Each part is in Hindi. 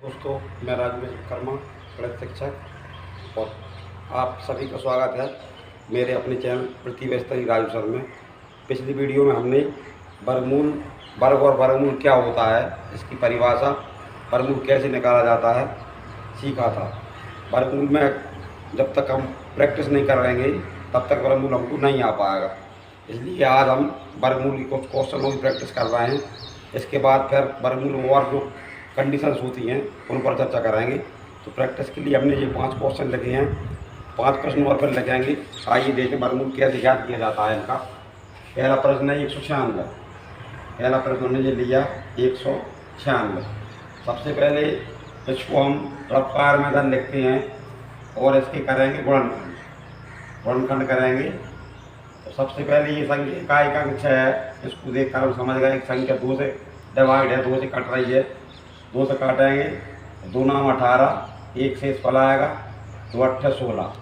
दोस्तों, मैं राजवीर कर्मा, गणित शिक्षक, और आप सभी का स्वागत है मेरे अपने चैनल प्रतिवेस्तरी राजू सर में। पिछली वीडियो में हमने वर्गमूल, वर्ग और वर्गमूल क्या होता है, इसकी परिभाषा, वर्गमूल कैसे निकाला जाता है सीखा था। वर्गमूल में जब तक हम प्रैक्टिस नहीं करेंगे तब तक वर्गमूल हमको नहीं आ पाएगा, इसलिए आज हम वर्गमूल की कुछ क्वेश्चनों की प्रैक्टिस कर रहे हैं। इसके बाद फिर वर्गमूल में और जो कंडीशंस होती हैं उन पर चर्चा कराएंगे। तो प्रैक्टिस के लिए हमने ये 5 क्वेश्चन लिखे हैं, 5 प्रश्न और फिर लिखेंगे। आइए देखें वर्गमूल कैसे ज्ञात किया जाता है इनका। पहला प्रश्न है 196। पहला प्रश्न हमने ये लिया 196। सबसे पहले इसको हम रफ्तार में धन लिखते हैं और इसके करेंगे गुणनखंड। गुणनखंड करेंगे तो सबसे पहले ये संख्या इकाई का 6 है, इसको देखकर हम समझ गए एक संख्या 2 से डिवाइड है, 2 से कट रही है। 2 से काटेंगे, 2 नाम 18, 1 शेष फल आएगा, 2 8 16।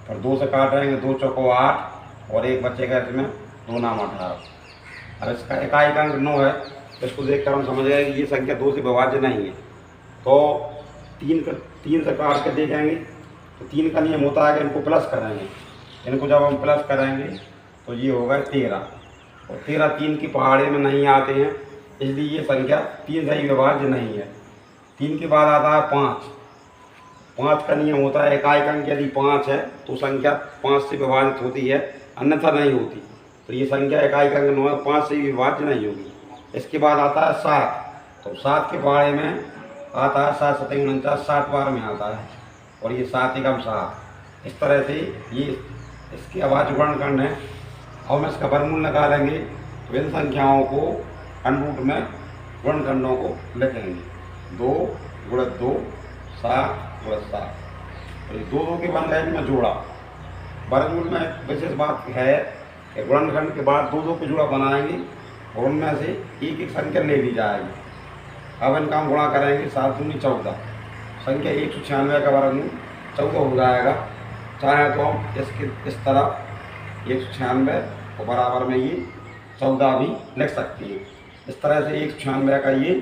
फिर 2 से काटेंगे, 2 चौको 8 और 1 बचेगा इसमें, 2 नाम 18। अब इसका इकाई का अंक 9 है, इसको देखकर हम समझ गए कि ये संख्या 2 से विभाज्य नहीं है। तो 3 से काट के देखेंगे तो 3 का नियम होता है कि इनको प्लस करेंगे। इनको जब हम प्लस करेंगे तो ये होगा 13, और 13 3 की पहाड़ी में नहीं आते हैं, इसलिए ये संख्या 3 से विभाज्य नहीं है। 3 के बाद आता है 5। 5 का नियम होता है इकाई का अंक यदि 5 है तो संख्या 5 से विभाजित होती है, अन्यथा नहीं होती। तो ये संख्या इकाई का अंक 9 है, 5 से विभाज्य नहीं होगी। इसके बाद आता है 7। तो 7 के बारे में आता है 7 7 49, 7 बार में आता है, और ये 7 एकम 7। इस तरह से ये इसके अभाज्य गुणनखंड है। अब हम इसका वर्गमूल निकालेंगे तो इन संख्याओं को अनरूट में गुणनखंडों को लिखेंगे। 2 × 2 7 × 7, तो ये 2 के बन गए में जोड़ा। वर्गमूल में विशेष बात है कि गुणनखंड के बाद 2 के जोड़ा बनाएंगे और उनमें से एक एक संख्या ले ली जाएगी। अब इनका हम गुणा करेंगे, 7 दूनी 14। संख्या 196 का वर्गमूल 14 हो जाएगा। चाहे तो हम इसके इस तरह 196 और बराबर में ये 14 भी लिख सकते हैं। इस तरह से 196 का ये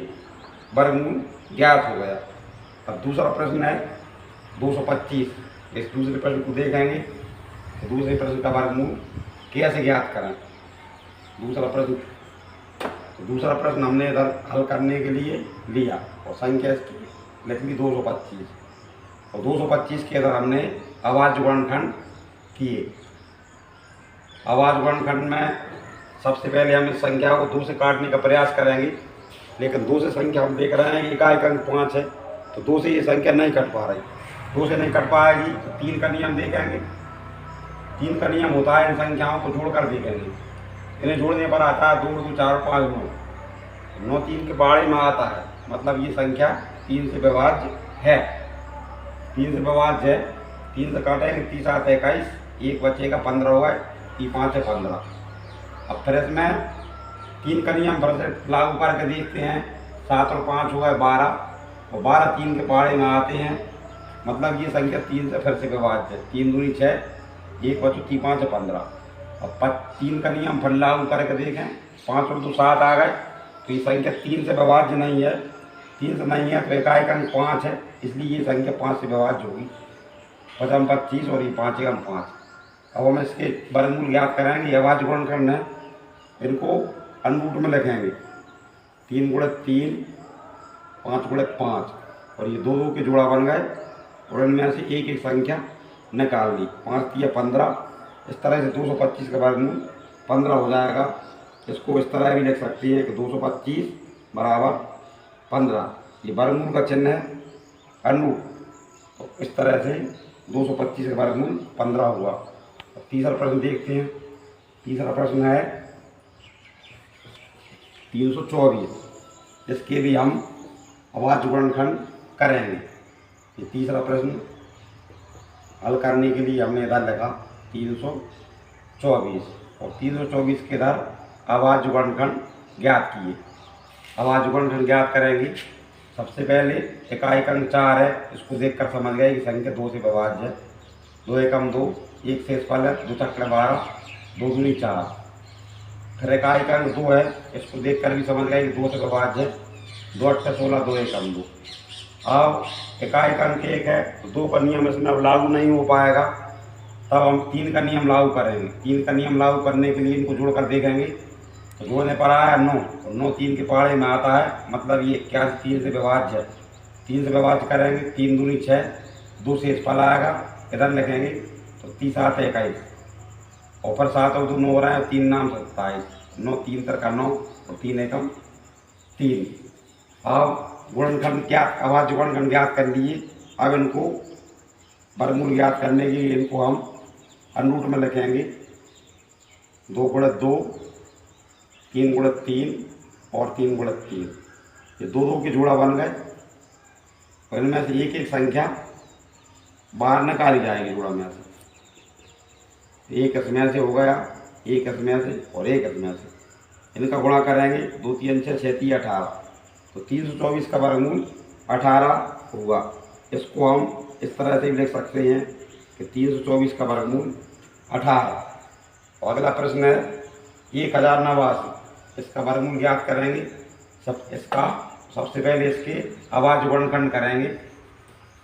वर्गमूल ज्ञात हो गया। अब दूसरा प्रश्न है 225। इस दूसरे प्रश्न को देखेंगे तो दूसरे प्रश्न का वर्गमूल कैसे ज्ञात करें। दूसरा प्रश्न हमने इधर हल करने के लिए लिया और संख्या इसकी लिख ली 225, और 225 के इधर हमने अभाज्य गुणनखंड किए। अभाज्य गुणनखंड में सबसे पहले हम इस संख्या को 2 से काटने का प्रयास करेंगे, लेकिन 2 से संख्या हम देख रहे हैं कि इकाई का अंक 5 है, तो 2 से ये संख्या नहीं कट पा रही। 2 से नहीं कट पाएगी तो 3 का नियम देखेंगे। 3 का नियम होता है इन संख्याओं को जोड़कर देखेंगे। इन्हें जोड़ने पर आता है 2 2 4 5 9। 9 3 के बारे में आता है, मतलब ये संख्या 3 से विभाज्य है। 3 से विभाज्य है। 3 से काटेंगे, 3 7 21, 1 बचेगा, 15 होगा, 3 5 है 15। अब फिर इसमें 3 का नियम फिर से लागू करके देखते हैं। 7 और 5 हो गए 12, और 12 3 के पहाड़े में आते हैं, मतलब ये संख्या 3 से फिर से विभाज्य है। 3 दूनी 6, 1 बचो, 3 5 है 15। अब 3 का नियम फिर लागू करके देखें, 5 और 2 7 आ गए, तो ये संख्या 3 से विभाज्य नहीं है। 3 से नहीं है तो इकाई का अंक 5 है, इसलिए ये संख्या 5 से विभाज्य होगी। 5 25 और ये 5 एकम 5। अब हम इसके वर्गमूल ज्ञात करेंगे। अभाज्य गुणनखंड है, इनको अनरूट में लिखेंगे। 3 × 3, 5 × 5, और ये 2 के जोड़ा बन गए, और इनमें से एक एक संख्या निकाल ली। 5 3 15। इस तरह से 225 का वर्गमूल 15 हो जाएगा। इसको इस तरह भी लिख सकते हैं कि 225 बराबर 15। ये वर्गमूल का चिन्ह है अनरूट, तो इस तरह से 225 का वर्गमूल 15 हुआ। अब तीसरा प्रश्न देखते हैं। तीसरा प्रश्न है 324। इसके भी हम अभाज्य गुणनखंड करेंगे। ये तीसरा प्रश्न हल करने के लिए हमने इधर लिखा 324, और 324 के इधर अभाज्य गुणनखंड ज्ञात किए। अभाज्य गुणनखंड ज्ञात करेंगे। सबसे पहले इकाई का अंक 4 है, इसको देखकर समझ गए कि संख्या 2 से विभाज्य है। 2 एकम 2, 1 शेष फल है, 2 चक्र 12, 2 दूनी 4। फिर इकाई का अंक 2 है, इसको देखकर भी समझ गए कि 2 से विभाज्य है। 2 8 16, 2 1 2। अब इकाई अंक 1 है तो 2 का नियम इसमें अब लागू नहीं हो पाएगा, तब हम 3 का नियम लागू करेंगे। 3 का नियम लागू करने के लिए इनको जोड़कर देखेंगे तो जोड़ने पर आया 9, तो 9 3 के पहाड़े में आता है, मतलब ये 81 3 से विभाज्य है। 3 से विभाज्य करेंगे, 3 दूनी 6, 2 से फल आएगा, इधर लिखेंगे तो 30 7 21, और फिर 7 और 2 9 हो रहा है, 3 नाम 27, 9 3 का 9 और 3 एकम 3। अब गुणनखंड क्या, अभाज्य गुणनखंड ज्ञात कर लिए। अब इनको वर्गमूल ज्ञात करने के लिए इनको हम अनुरूट में लिखेंगे 2 गुणित 2, 3 गुणित 3 और 3 गुणित 3। ये 2 2 के जोड़ा बन गए, और इनमें से एक एक संख्या बाहर निकाली जाएगी जोड़ा में से। एक इसमें से हो गया, एक इसमें से और एक इसमें से। इनका गुणा करेंगे, 2 3 6 6 3 18, तो 324 का वर्गमूल 18 होगा। इसको हम इस तरह से भी लिख सकते हैं कि 324 का वर्गमूल 18। और अगला प्रश्न है 1089, इसका वर्गमूल ज्ञात करेंगे। सबसे पहले इसके अभाज्य गुणनखंड करेंगे।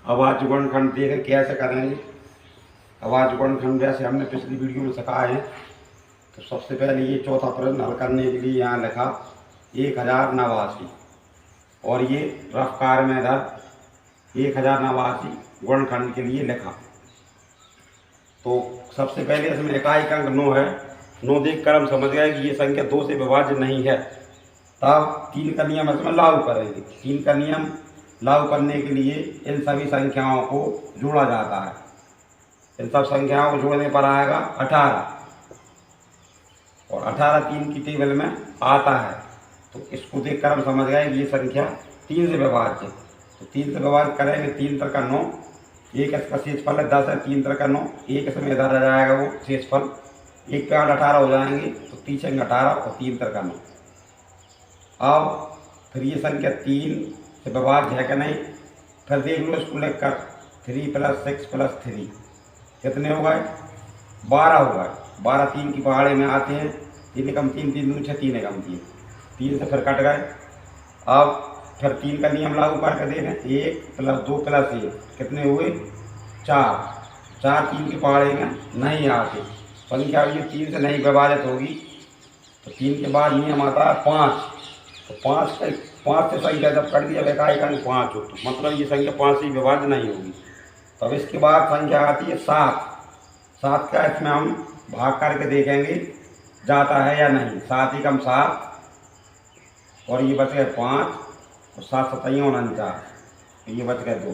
अभाज्य गुणनखंड देखें कैसे करेंगे। अभाज्य गुणनखंड जैसे हमने पिछली वीडियो में सिखाया है, तो सबसे पहले ये चौथा प्रश्न हल करने के लिए यहाँ लिखा 1089, और ये रफ कार में इधर 1089 गुणनखंड के लिए लिखा। तो सबसे पहले इसमें इकाई अंक 9 है। 9 देखकर हम समझ गए कि ये संख्या 2 से विभाज्य नहीं है, तब 3 का नियम इसमें लागू करेंगे। 3 का नियम लागू करने के लिए इन सभी संख्याओं को जोड़ा जाता है। इन सब संख्याओं को जोड़ने पर आएगा 18, और 18 3 की टेबल में आता है। तो इसको देखकर हम समझ गए कि ये संख्या 3 से विभाज्य है। तो 3 से विभाज्य करेंगे, 3 3 का 9, एक इसका शेषफल है 10 है, 3 3 का 9, एक इसमें इधर आ जाएगा वो शेषफल, 1 पे 8 18 हो जाएंगे, तो 3 6 18 और 3 3 का 9। अब फिर ये संख्या 3 से विभाज्य है कि नहीं, फिर देख लो इसको लिख कर, 3 + 6 + 3 कितने हो गए, 12 हो गए। 12 3 की पहाड़े में आते हैं, 3 एकम 3 3 दूनी 6 3 एकम 3, 3 से फिर कट गए। अब फिर 3 का नियम लागू करके देखें, 1 + 2 + 1 कितने हुए, 4। 4 3 की पहाड़े में नहीं आते, संख्या ये 3 से नहीं विभाजित होगी। तो 3 के बाद नियम आता है 5, तो 5 से संख्या जब कट दिया इकाई अंक 5 हो, तो मतलब ये संख्या 5 से विभाज्य नहीं होगी। तब इसके बाद संख्या आती है 7। 7 का इसमें हम भाग करके देखेंगे जाता है या नहीं। 7 एकम 7, और ये बच गए 5, और 7 7 49, तो ये बच गए 2।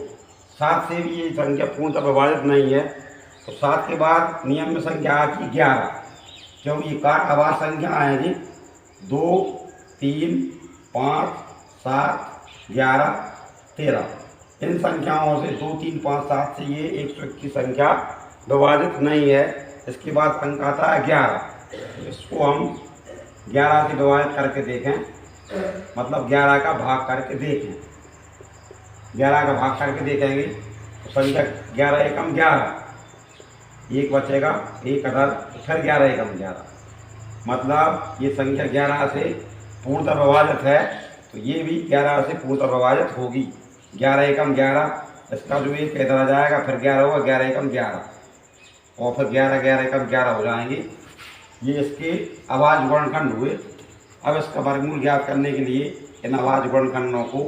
7 से भी ये संख्या पूर्णतः विभाजित नहीं है। तो 7 के बाद नियम में संख्या आती है 11, क्योंकि ये कार आवाज संख्या आएगी 2 3 5 7 11 13। इन संख्याओं से 2 3 5 7 से ये 101 की संख्या विभाजित नहीं है। इसके बाद अंक आता है 11, इसको हम 11 से विभाजित करके देखें, मतलब 11 का भाग करके देखें। 11 का भाग करके देखेंगे तो संख्या 11 एकम 11, एक बचेगा, एक अदर, फिर 11 एकम 11, मतलब ये संख्या 11 से पूर्णतः विभाजित है, तो ये भी 11 से पूर्णतः विभाजित होगी। 11 एकम 11, इसका जो एक इधर आ जाएगा, फिर 11 होगा, 11 एकम 11, और फिर 11 11 एकम 11 हो जाएंगे। ये इसके अभाज्य गुणनखंड हुए। अब इसका वर्गमूल ज्ञात करने के लिए इन अभाज्य गुणनखंडों को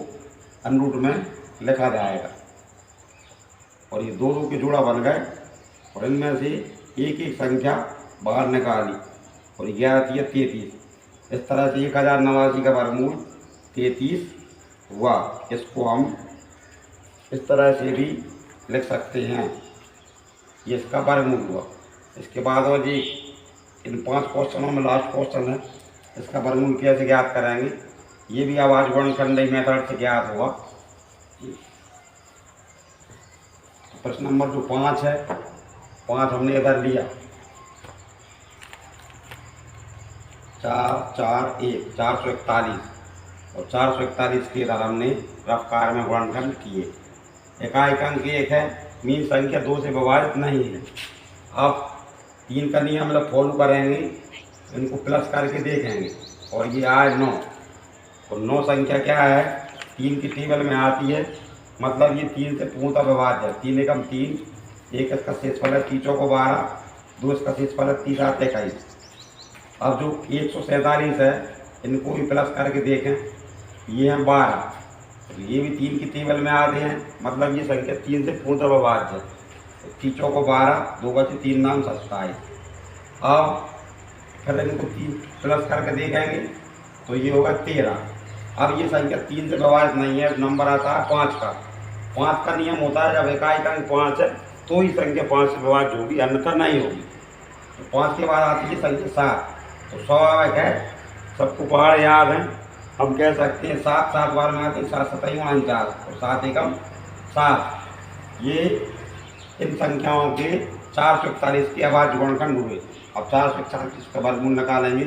अनुरूट में लिखा जाएगा, और ये 2 2 के जोड़ा बन गए, और इनमें से एक एक संख्या बाहर निकाली, और 11 3 33। इस तरह से 1089 का वर्गमूल 33 हुआ। इसको हम इस तरह से भी लिख सकते हैं, ये इसका वर्गमूल हुआ। इसके बाद और जी इन 5 क्वेश्चनों में लास्ट क्वेश्चन है, इसका वर्गमूल कैसे ज्ञात करेंगे, ये भी अभाज्य गुणनखंड मेथड से ज्ञात हुआ। प्रश्न नंबर जो 5 है, 5 हमने इधर लिया, 4 4 1 441, और 441 के इधर हमने रफ्तार में गुणनखंड किए। इकाई अंक 1 है, मीन संख्या 2 से विभाजित नहीं है। अब 3 का नियम मतलब फॉलो करेंगे, इनको प्लस करके देखेंगे, और ये आए 9, और 9 संख्या क्या है, 3 की टेबल में आती है, मतलब ये 3 से पूर्णतः विभाज्य है। 3 एकम 3, 1 इसका शेषफल है 3 चौको 12, 2 इसका शेषफल है 30 आठ 21। अब जो 147 है इनको भी प्लस करके देखें, ये हैं 12, तो ये भी 3 की टेबल में आते हैं, मतलब ये संख्या 3 से पूर्णतः विभाज्य है। 3 चौको 12, 2 बचे 3 नाम 27। अब फिर इनको 3 प्लस करके देखेंगे तो ये होगा 13। अब ये संख्या 3 से विभाजित नहीं है, नंबर आता है 5 का। 5 का नियम होता है जब इकाई अंक 5 है तो ही संख्या 5 से विभाज्य होगी, अन्यथा नहीं होगी। तो 5 के बाद आती है संख्या 7। तो स्वाभाविक है, सबको पहाड़ याद है, हम कह सकते हैं 7 7 बार में आते हैं, 7 7 49 और 7 एकम 7। ये इन संख्याओं के 441 के अभाज्य गुणनखंड हुए। अब 441 का वर्गमूल निकालेंगे,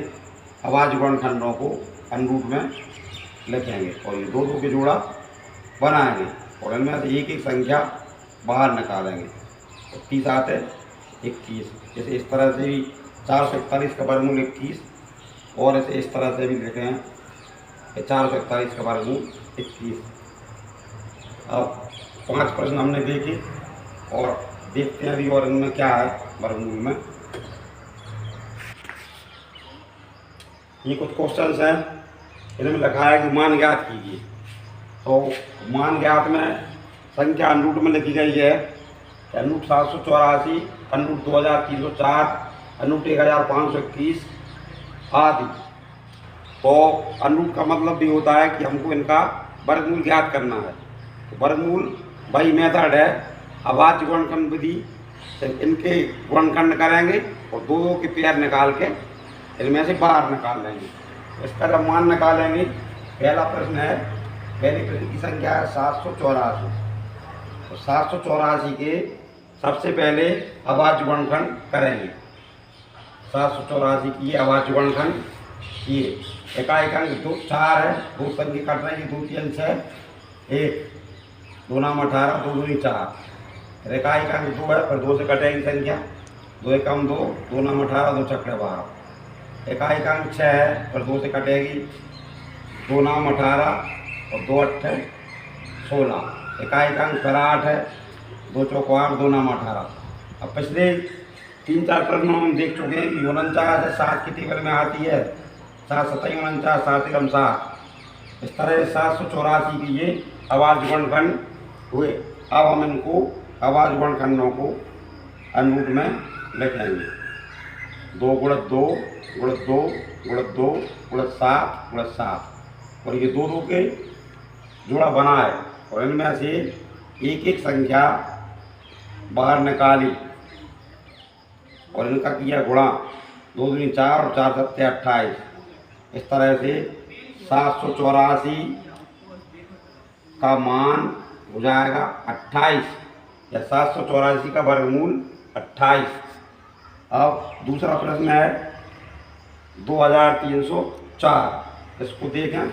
अभाज्य गुणनखंडों को अनुरूप में लिखेंगे और ये 2 2 के जोड़ा बनाएंगे और इनमें से एक एक संख्या बाहर निकालेंगे। तो 30 आते 21। जैसे इस तरह से भी 441 का वर्गमूल 21 और ऐसे इस तरह से भी लिखे हैं 441 का वर्गमूल 21। अब 5 प्रश्न हमने देखे और देखते हैं अभी और इनमें क्या है वर्गमूल में। ये कुछ क्वेश्चंस हैं, इनमें लिखा है कि मान ज्ञात कीजिए। तो मान ज्ञात में संख्या अनुरूप में लिखी गई है, अनुरूप 784, अनुरूप 2304, अनुरूप 1521 आदि। तो अनुरूप का मतलब भी होता है कि हमको इनका वर्गमूल ज्ञात करना है। तो वर्गमूल वही मेथड है, अभाज्य गुणनखंड विधि से इनके गुणनखंड करेंगे और 2 2 के पेयर निकाल के इनमें से बाहर निकाल लेंगे। इसका जब मान निकालेंगे, पहला प्रश्न है, पहले प्रश्न की संख्या है 784। तो 784 के सबसे पहले अभाज्य गुणनखंड करेंगे। 784 की अभाज्य गुणनखंड ये इकाई अंक 2 4 है, 2 संख्या कट रही है, 2 3 6 1, 2 नाम 18, 2 दूनी 4। इकाई अंक 2 है, फिर 2 से कटेगी संख्या, 2 एकम 2, 2 नाम 18, 2 छक्के 12। इकाई अंक 6 है, फिर 2 से कटेगी, 2 नाम 18 और 2 अट्ठे 16। इकाई अंक फिर 8 है, 2 चौको 8, 2 नाम 18। अब पिछले 3 4 प्रश्नों में हम देख चुके हैं कि 49 है 7 की टेबल में आती है, 7 7 49, 7 एकम 7। इस तरह 784 की ये अभाज्य गुणनखंड हुए। अब हम इनको अभाज्य गुणनखंडों को अनुरूप में लिखेंगे। 2 गुणित 2 गुणित 2 गुणित 2 गुणित 7 गुणित 7 और ये 2 2 के जोड़ा बना है और इनमें से एक एक संख्या बाहर निकाली और इनका किया गुणा, 2 दूनी 4 और 4 सत्ते 28। इस तरह से 784 का मान हो जाएगा 28 या 784 का वर्गमूल 28। अब दूसरा प्रश्न है 2304, इसको देखें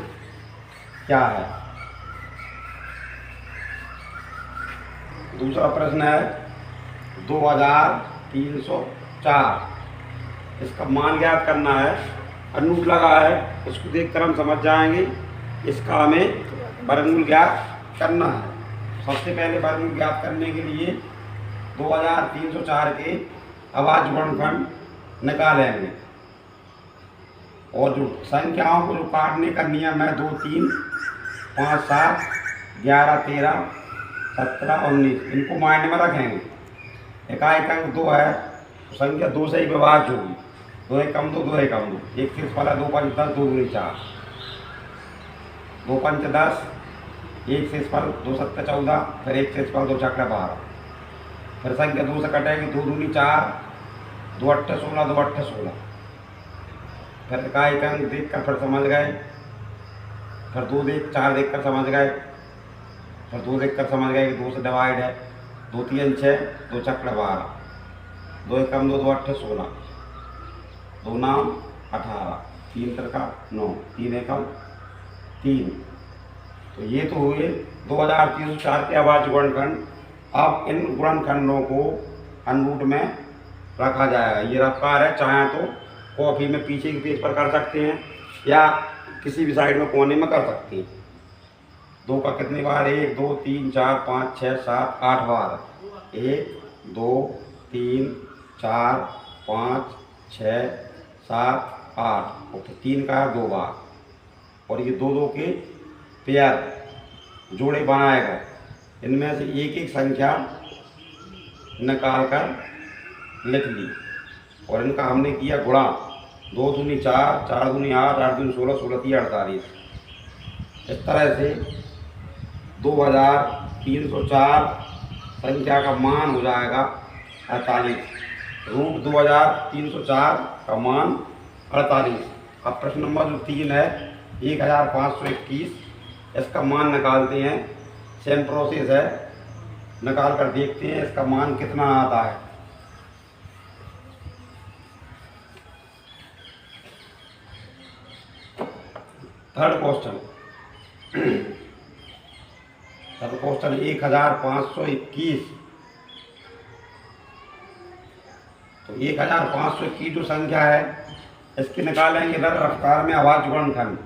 क्या है। दूसरा प्रश्न है 2304, इसका मान ज्ञात करना है। अनुरूप लगा है, इसको देखकर हम समझ जाएंगे इसका हमें वर्गमूल ज्ञात करना है। सबसे पहले वर्गमूल ज्ञात करने के लिए 2304 के अभाज्य गुणनखंड निकालेंगे और जो संख्याओं को जो काटने का नियम है 2 3 5 7 11 13 17 19, इनको मायने में रखेंगे। इकाई अंक 2 है तो संख्या 2 से ही विभाज्य होगी। 2 एकम 2, 2 एकम 2, एक शेषफल है 2 5 10, 2 दूनी 4, 2 पंच 10, एक शेषफल 2 सत्ते 14, फिर एक शेषफल 2 छक्के 12। फिर संख्या 2 से कटेगी, 2 दूनी 4, 2 अट्ठे 16, 2 अट्ठे 16। फिर इकाई अंक देख कर फिर समझ गए, फिर 2 देख 4 देख कर समझ गए, फिर 2 देख कर समझ गए कि 2 से डिवाइड है, 2 3 6, 2 छक्के 12, 2 एकम 2, 2 अट्ठे 16, 2 नाम 18, 3 तिरका 9, 3 एकम 3। तो ये तो हुए 2304 के अभाज्य गुणनखंड। अब इन गुणनखंडों को अनुरूप में रखा जाएगा। ये रफ्तार है, चाहे तो कॉपी में पीछे के पेज पर कर सकते हैं या किसी भी साइड में कोने में कर सकते हैं। दो का कितनी बार, 1 2 3 4 5 6 7 8 बार, 1 2 3 4 5 6 7 8, और फिर 3 का 2 बार, और ये दो दो के पेयर जोड़े बनाएगा। इनमें से एक एक संख्या निकाल कर लिख ली, और इनका हमने किया गुणा, 2 दूनी 4, 4 दूनी 8, 8 दूनी 16, 16 तीन 48। इस तरह से 2304 संख्या का मान हो जाएगा 48। रूट 2304 का मान 48। अब प्रश्न नंबर जो 3 है 1521, इसका मान निकालते हैं। सेम प्रोसेस है, निकाल कर देखते हैं इसका मान कितना आता है। Third question 1521। तो 1521 जो संख्या है इसकी निकालेंगे दर रफ्तार में आवाज गुणनखंड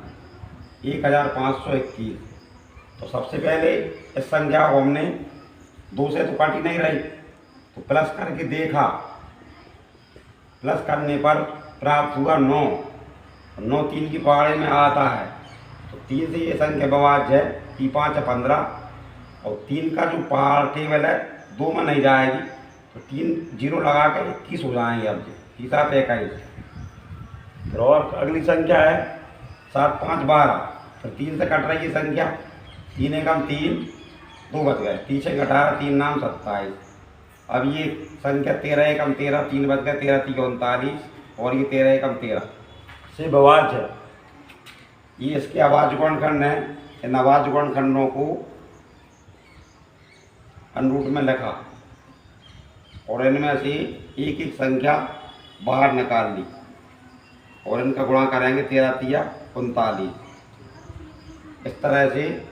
1521। तो सबसे पहले इस संख्या को हमने 2 से तो काटी नहीं रही, तो प्लस करके देखा, प्लस करने पर प्राप्त हुआ 9। 9 3 की पहाड़ी में आता है, तो 3 से ये संख्या बवाज है, 3 5 है 15, और 3 का जो पहाड़ टेबल है 2 में नहीं जाएगी, तो 3 0 लगा के 21 हो जाएंगे। अब 3 7 21। फिर और अगली संख्या है 7 5 12, फिर 3 से कट रही है संख्या, 3 एकम 3, 2 बच गए, 3 से 18, 3 नाम 27। अब ये संख्या 13 एकम 13, 3 बच गए, 13 3 39, और ये 13 एकम 13 से बवाज है। ये इसके आवाज गुणनखंड है। इन आवाज गुणनखंडों को अनुरूट में लिखा, और इनमें से एक एक संख्या बाहर निकाल ली, और इनका गुणा करेंगे, 13 3 39। इस तरह से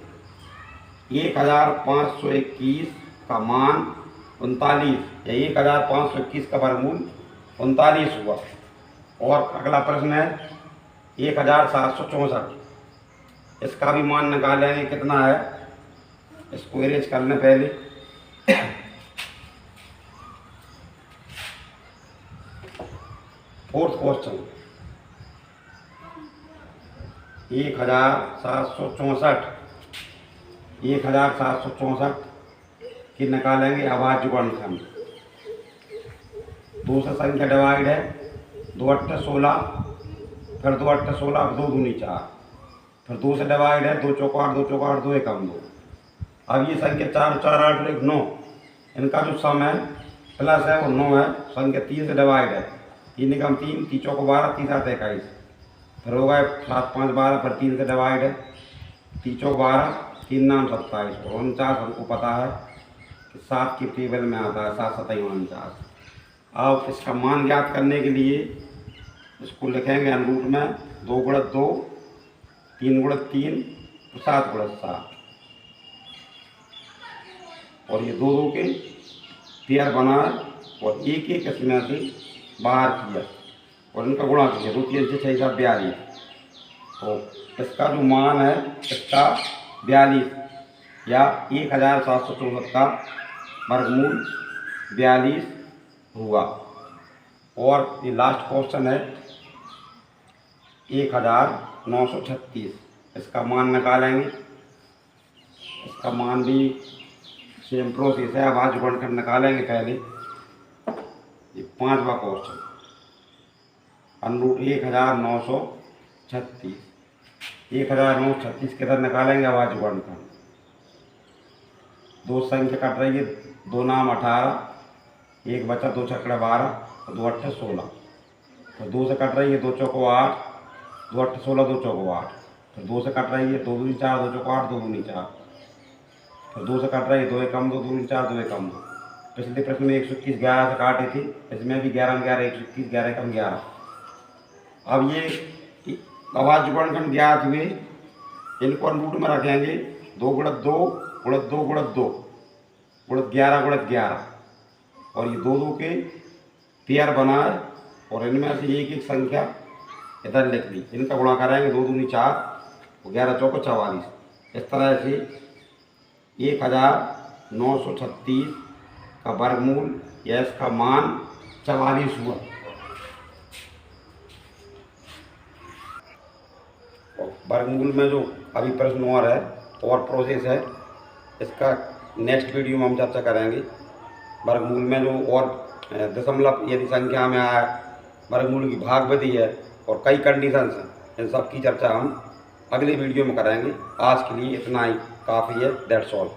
1521 का मान 39 या 1521 का वर्गमूल 39 हुआ। और अगला प्रश्न है 1764, इसका भी मान निकालेंगे कितना है। इसको इरेज करने पहले फोर्थ क्वेश्चन 1764 की निकालेंगे आवाज गुणनखंड। 2 से संख्या डिवाइड है, 2 8 16, फिर 2 8 16, 2 दूनी 4, फिर 2 से डिवाइड है, 2 चौको 8, 2 चौको 8, 2 एकम 2। अब ये संख्या 4 4 8 1 9, इनका जो सम है प्लस है वो 9 है। संख्या 3 से डिवाइड है, 3 एकम 3, 3 चौको 12, 3 7 21, फिर हो गए 7 5 12, फिर 3 से डिवाइड है, 3 चौको 12, 3 नाम 27, और 49 हमको पता है कि 7 की टेबल में आता है, 7 7 49। अब इसका मान ज्ञात करने के लिए इसको लिखेंगे अनुरूट में, 2 × 2, 3 × 3, 7 × 7, और ये 2 2 के पेयर बनाए, और एक एक इसमें से बाहर किया, और इनका गुणा किया, 2 3 6 6 7 42। तो इसका जो मान है इसका 42 या 1764 का वर्गमूल 42 हुआ। और ये लास्ट क्वेश्चन है 1936, इसका मान निकालेंगे। इसका मान भी सेम प्रोसेस है, आवाज गुणनखंड निकालेंगे पहले। ये 5वां क्वेश्चन अनुरूट 1936। 1936 के अंदर निकालेंगे आवाज गुणनखंड। 2 संख्या कट रही है, 2 नाम 18, 1 बचा, 2 छक्कड़ा 12, 2 8 16, फिर 2 से कट रही है, 2 चौको 8, 2 8 16, 2 चौको 8, फिर 2 से कट रही है, 2 दूनी 4, 2 चौको 8, 2 दूनी 4, फिर 2 से कट रही है, 2 एकम 2, 2 दूनी 4, 2 एकम 2। पिछले प्रश्न में 121 11 से काटी थी, इसमें भी 11 11 121 11 एकम 11। अब ये आवाज गुणनखंड ज्ञात हुए, इनको अनुरूट में रखेंगे, 2 × 2 × 2 × 2 × 11 × 11, और ये 2 2 के पेयर बनाए, और इनमें से एक एक संख्या इधर लिख दी। इनका गुणा कराएंगे, 2 दूनी 4, 11 चौको 44। इस तरह से 1936 का वर्गमूल या इसका मान 44 हुआ। वर्गमूल में जो अभी प्रश्न और प्रोसेस है, इसका नेक्स्ट वीडियो में हम चर्चा करेंगे। वर्गमूल में जो और दशमलव यदि संख्या में आया, वर्गमूल की भाग विधि है और कई कंडीशंस हैं, इन सब की चर्चा हम अगले वीडियो में करेंगे। आज के लिए इतना ही काफ़ी है। That's all.